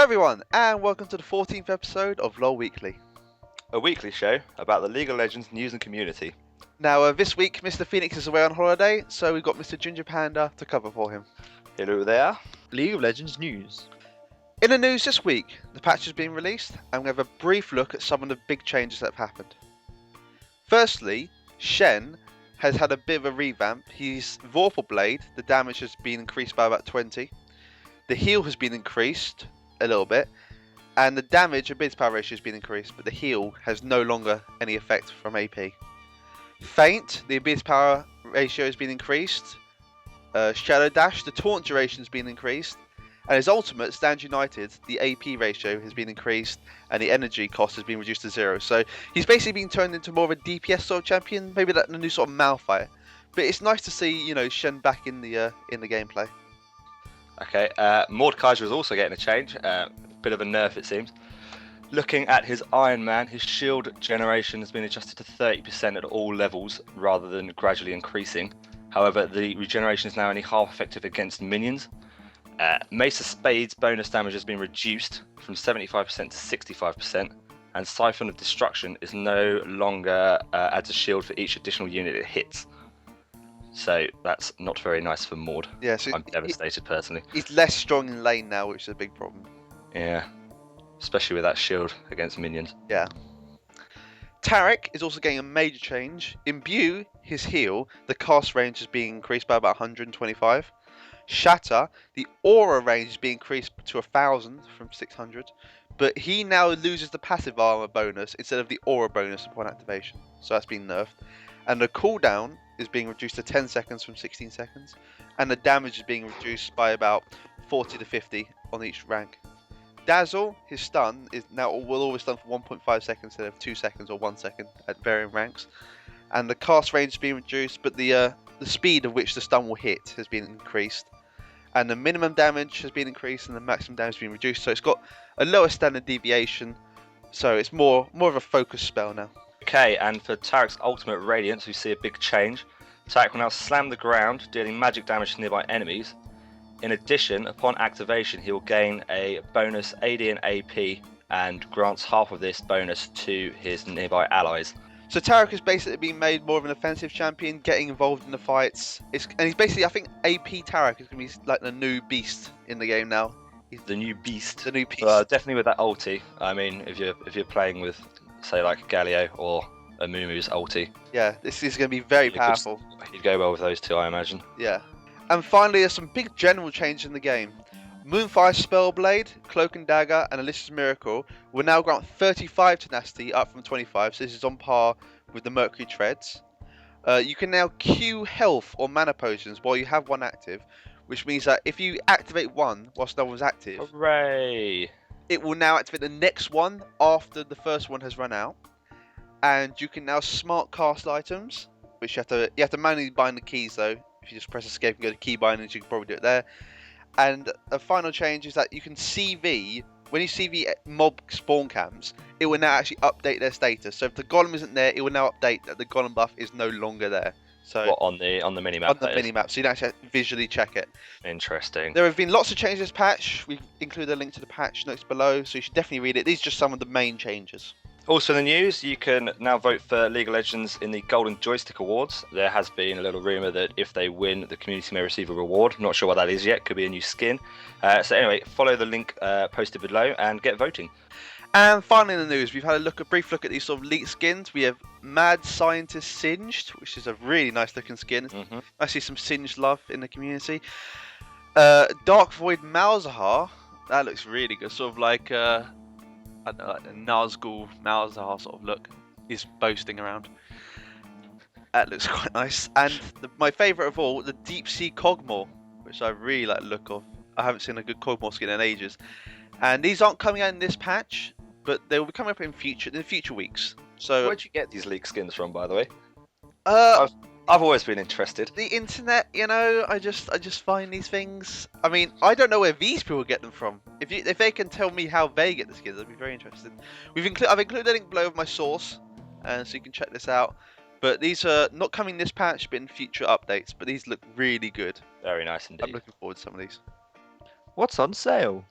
Hello everyone, and welcome to the 14th episode of LoL Weekly. A weekly show about the League of Legends news and community. Now, this week, Mr. Phoenix is away on holiday, so we've got Mr. Ginger Panda to cover for him. Hello there. League of Legends news. In the news this week, the patch has been released, and we have a brief look at some of the big changes that have happened. Firstly, Shen has had a bit of a revamp. His Vorpal Blade, the damage has been increased by about 20. The heal has been increased a little bit, and the damage ability power ratio has been increased, but the heal has no longer any effect from AP. Feint, the ability power ratio has been increased. Shadow Dash, the taunt duration has been increased, and his ultimate, Stand United, the AP ratio has been increased, and the energy cost has been reduced to 0. So he's basically been turned into more of a DPS sort of champion, maybe like a new sort of Malphite. But it's nice to see, Shen back in the gameplay. Okay, Mordekaiser is also getting a change, bit of a nerf it seems. Looking at his Iron Man, his shield generation has been adjusted to 30% at all levels rather than gradually increasing. However, the regeneration is now only half effective against minions. Mace of Spades bonus damage has been reduced from 75% to 65%, and Siphon of Destruction is no longer adds a shield for each additional unit it hits. So that's not very nice for Mord. Yeah, so I'm devastated personally. He's less strong in lane now, which is a big problem. Yeah, especially with that shield against minions. Yeah. Taric is also getting a major change. Imbue, his heal, the cast range is being increased by about 125. Shatter, the aura range is being increased to 1000 from 600. But he now loses the passive armor bonus instead of the aura bonus upon activation. So that's been nerfed. And the cooldown is being reduced to 10 seconds from 16 seconds. And the damage is being reduced by about 40 to 50 on each rank. Dazzle, his stun, will always stun for 1.5 seconds instead of 2 seconds or 1 second at varying ranks. And the cast range has been reduced, but the speed at which the stun will hit has been increased. And the minimum damage has been increased and the maximum damage has been reduced. So it's got a lower standard deviation. So it's more of a focus spell now. Okay, and for Taric's ultimate Radiance, we see a big change. Taric will now slam the ground, dealing magic damage to nearby enemies. In addition, upon activation, he will gain a bonus AD and AP and grants half of this bonus to his nearby allies. So Taric has basically been made more of an offensive champion, getting involved in the fights. And he's basically, I think AP Taric is going to be like the new beast in the game now. He's the new beast. The new beast. Definitely with that ulti. I mean, if you're playing with, say, like Galio or a Mumu's ulti. Yeah, this is going to be very powerful. He'd go well with those two, I imagine. Yeah. And finally, there's some big general changes in the game. Moonfire Spellblade, Cloak and Dagger, and Alyssa's Miracle will now grant 35 tenacity, up from 25, so this is on par with the Mercury Treads. You can now queue health or mana potions while you have one active, which means that if you activate one whilst no one's active, hooray! It will now activate the next one after the first one has run out. And you can now smart cast items, which you have to manually bind the keys though. If you just press escape and go to key bindings, you can probably do it there. And a final change is that you can CV, when you CV mob spawn camps, it will now actually update their status. So if the golem isn't there, it will now update that the golem buff is no longer there. So what, on the minimap? On the minimap, so you can actually visually check it. Interesting. There have been lots of changes this patch. We've included a link to the patch notes below, so you should definitely read it. These are just some of the main changes. Also in the news, you can now vote for League of Legends in the Golden Joystick Awards. There has been a little rumour that if they win, the community may receive a reward. Not sure what that is yet. Could be a new skin. So anyway, follow the link posted below and get voting. And finally in the news, we've had a brief look at these sort of leaked skins. We have Mad Scientist Singed, which is a really nice looking skin. I see some Singed love in the community. Dark Void Malzahar, that looks really good. Sort of like I don't know, like the Nazgul Malzahar sort of look. He's boasting around. That looks quite nice. And my favourite of all, the Deep Sea Cogmore, which I really like the look of. I haven't seen a good Cogmore skin in ages. And these aren't coming out in this patch, but they will be coming up in future weeks. So where'd you get these leaked skins from, by the way? I've always been interested. The internet, I just find these things. I mean, I don't know where these people get them from. If they can tell me how they get the skins, I'd be very interested. I've included a link below of my source, so you can check this out. But these are not coming this patch, but in future updates. But these look really good. Very nice indeed. I'm looking forward to some of these. What's on sale?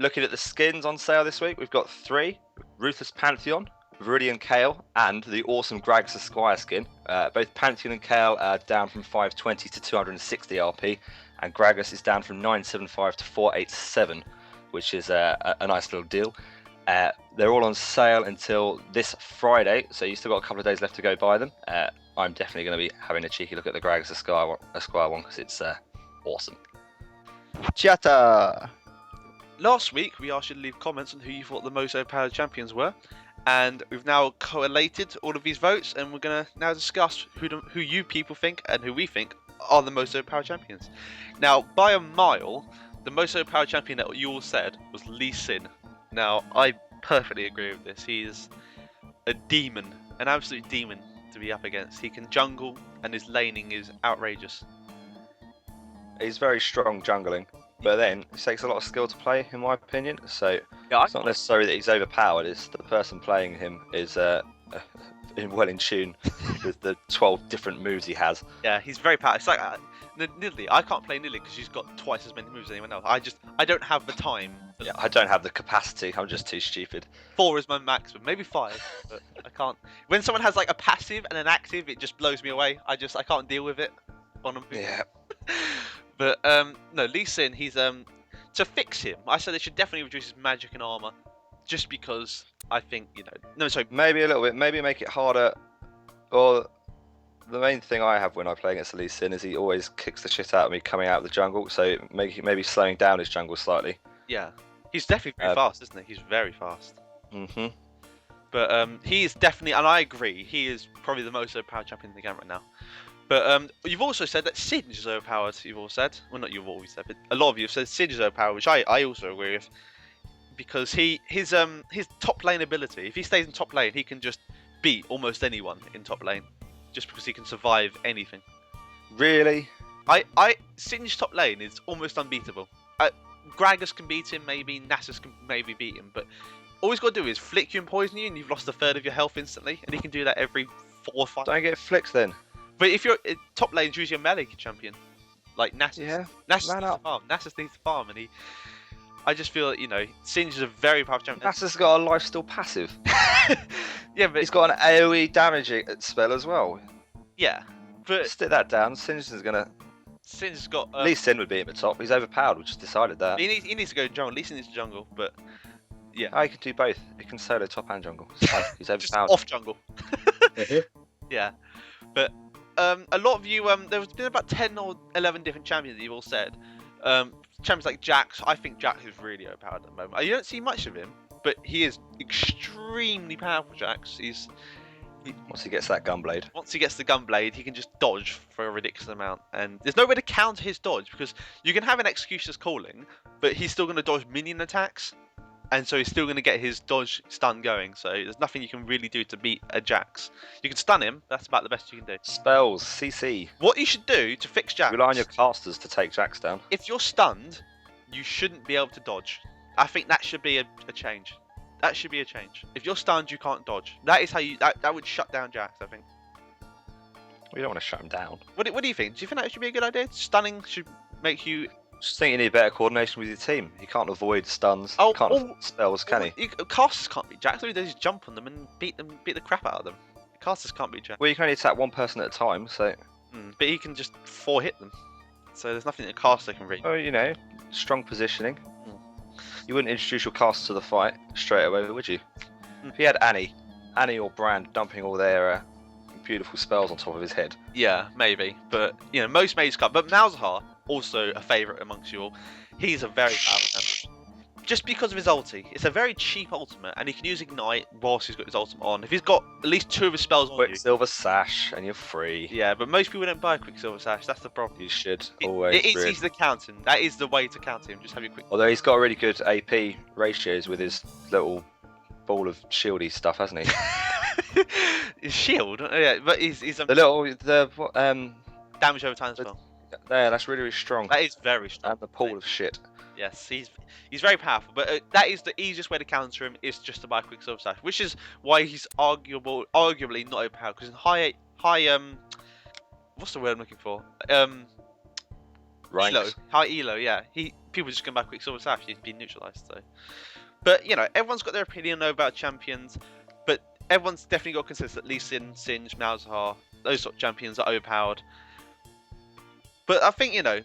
Looking at the skins on sale this week, we've got 3: Ruthless Pantheon, Viridian Kale, and the awesome Gragas Esquire skin. Both Pantheon and Kale are down from 520 to 260 RP, and Gragas is down from 975 to 487, which is a nice little deal. They're all on sale until this Friday, so you've still got a couple of days left to go buy them. I'm definitely going to be having a cheeky look at the Gragas Esquire one because it's awesome. Chatter. Last week, we asked you to leave comments on who you thought the most overpowered champions were, and we've now collated all of these votes, and we're going to now discuss who you people think and who we think are the most overpowered champions. Now, by a mile, the most overpowered champion that you all said was Lee Sin. Now, I perfectly agree with this. He is a demon, an absolute demon to be up against. He can jungle, and his laning is outrageous. He's very strong jungling, but then it takes a lot of skill to play, in my opinion. So it's not necessarily that he's overpowered. It's the person playing him is well in tune with the 12 different moves he has. Yeah, he's very powerful. It's like Nidalee. I can't play Nidalee because she's got twice as many moves as anyone else. I don't have the time. Yeah, I don't have the capacity. I'm just too stupid. 4 is my maximum, maybe 5, but I can't. When someone has like a passive and an active, it just blows me away. I can't deal with it. Yeah. But no, Lee Sin, he's to fix him, I said they should definitely reduce his magic and armor, just because I think Maybe a little bit. Maybe make it harder. Or the main thing I have when I play against Lee Sin is he always kicks the shit out of me coming out of the jungle. So maybe slowing down his jungle slightly. Yeah, he's definitely very fast, isn't he? He's very fast. Mhm. But he is definitely, and I agree, he is probably the most overpowered champion in the game right now. But you've also said that Singe is overpowered. You've all said, well, not you've always said, but a lot of you have said Singe is overpowered, which I also agree with, because his top lane ability, if he stays in top lane, he can just beat almost anyone in top lane, just because he can survive anything. Really? Singe top lane is almost unbeatable. Gragas can beat him, maybe Nasus can maybe beat him, but all he's got to do is flick you and poison you, and you've lost a third of your health instantly, and he can do that every 4 or 5. Don't get flicked then. But if you're top lane, choose your melee champion, like Nasus. Yeah. Nasus needs to farm. Nasus needs to farm, and I just feel that Singe is a very powerful champion. Nasus got a lifesteal passive. Yeah, but he's got an AOE damage spell as well. Yeah, but stick that down. Singe is gonna. Singe's got. At least Sin would be at the top. He's overpowered. We just decided that. He needs to go jungle. At least he needs to jungle, but yeah. Oh, he can do both. He can solo top and jungle. He's overpowered. Just off jungle. Yeah, but. A lot of you, there's been about 10 or 11 different champions that you've all said. Champions like Jax, I think Jax is really overpowered at the moment. You don't see much of him, but he is extremely powerful, Jax. Once he gets that gunblade. Once he gets the gunblade, he can just dodge for a ridiculous amount. And there's no way to counter his dodge, because you can have an Executioner's Calling, but he's still going to dodge minion attacks. And so he's still going to get his dodge stun going. So there's nothing you can really do to beat a Jax. You can stun him. That's about the best you can do. Spells, CC. What you should do to fix Jax... Rely on your casters to take Jax down. If you're stunned, you shouldn't be able to dodge. I think that should be a change. That should be a change. If you're stunned, you can't dodge. That is how you... That would shut down Jax, I think. We don't want to shut him down. What do you think? Do you think that should be a good idea? Stunning should make you... Just think you need better coordination with your team. You can't avoid stuns. Can't avoid spells, can he? Casters can't beat Jax. All he does is jump on them and beat the crap out of them. Casters can't beat Jax. Well, you can only attack one person at a time, so... But he can just 4-hit them. So there's nothing that a caster can reach. Oh, strong positioning. You wouldn't introduce your casters to the fight straight away, would you? If he had Annie or Brand dumping all their beautiful spells on top of his head. Yeah, maybe. But, most mages can't. But Malzahar, also a favourite amongst you all, he's a very powerful champion. Just because of his ulti. It's a very cheap ultimate, and he can use Ignite whilst he's got his ultimate on. If he's got at least 2 of his spells on Quicksilver Sash, and you're free. Yeah, but most people don't buy Quicksilver Sash. That's the problem. You should always. It's easy to counter him. That is the way to counter him. Just have your quick. Although he's got really good AP ratios with his little ball of shieldy stuff, hasn't he? His shield? Yeah, but he's damage over time as well. There, that's really, really strong. That is very strong. And the pool of shit. Yes, he's very powerful, but that is the easiest way to counter him, is just to buy Quicksilver Sash, which is why he's arguably not overpowered, because in high what's the word I'm looking for? Ranks. High elo, yeah. people just come back Quicksilver Sash. She's been neutralized. So, but you know, everyone's got their opinion about champions, but everyone's definitely got consensus that Lee Sin, Singe, Malzahar, those sort of champions are overpowered. But I think the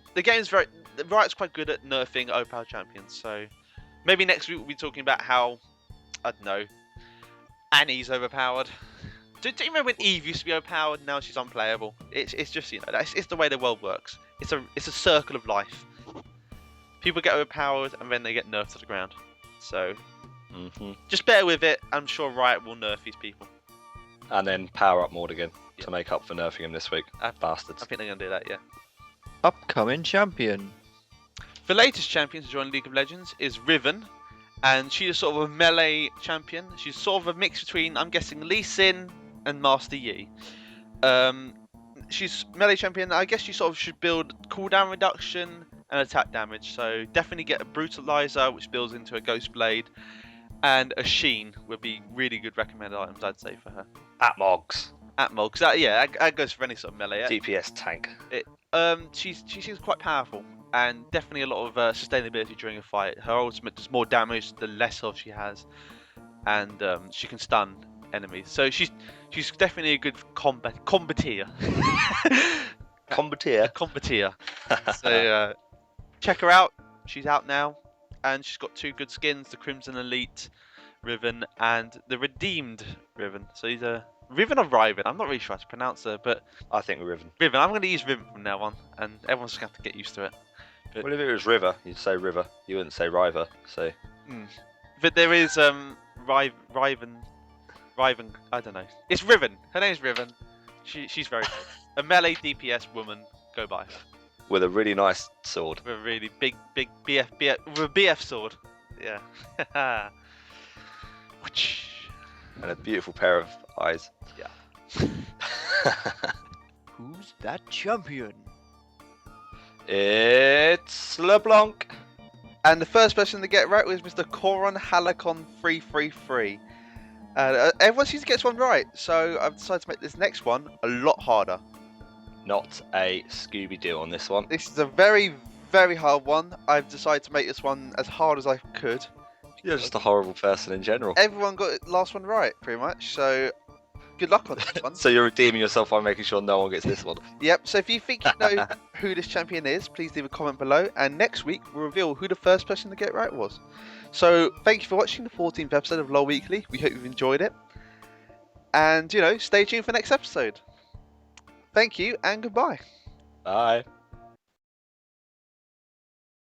Riot's quite good at nerfing overpowered champions. So maybe next week we'll be talking about how, I don't know, Annie's overpowered. Do you remember when Eve used to be overpowered? Now she's unplayable. It's just it's the way the world works. It's a circle of life. People get overpowered and then they get nerfed to the ground. So just bear with it. I'm sure Riot will nerf these people. And then power up Mord again to make up for nerfing him this week. Bastards. I think they're gonna do that. Yeah. Upcoming champion. The latest champion to join League of Legends is Riven, and she is sort of a melee champion. She's sort of a mix between, I'm guessing, Lee Sin and Master Yi. She's melee champion. I guess you sort of should build cooldown reduction and attack damage. So definitely get a Brutalizer, which builds into a Ghost Blade, and a Sheen would be really good recommended items, I'd say, for her. Atmogs. Atmog, that goes for any sort of melee. DPS tank. She seems quite powerful, and definitely a lot of sustainability during a fight. Her ultimate does more damage the less health she has, and she can stun enemies. So she's definitely a good combateer. Combateer. So check her out. She's out now, and she's got 2 good skins: the Crimson Elite Riven and the Redeemed Riven. So these are Riven or Riven? I'm not really sure how to pronounce her, but I think Riven. Riven. I'm going to use Riven from now on, and everyone's just going to have to get used to it. But, Well, if it was River, you'd say River. You wouldn't say River. So. But there is Riven. I don't know. It's Riven. Her name's Riven. She's very good. A melee DPS woman. Go by her. With a really nice sword. With a really big BF with a BF sword. Yeah. And a beautiful pair of eyes. Yeah. Who's that champion? It's LeBlanc. And the first person to get right was Mr. Coron Halacon 333. Everyone seems to get this one right, so I've decided to make this next one a lot harder. Not a Scooby-Doo on this one. This is a very, very hard one. I've decided to make this one as hard as I could. You're just a horrible person in general. Everyone got the last one right, pretty much, so good luck on this one. So you're redeeming yourself by making sure no one gets this one. Yep, so if you think you know who this champion is, please leave a comment below, and next week we'll reveal who the first person to get it right was. So thank you for watching the 14th episode of LoL Weekly. We hope you've enjoyed it. And, stay tuned for next episode. Thank you, and goodbye. Bye.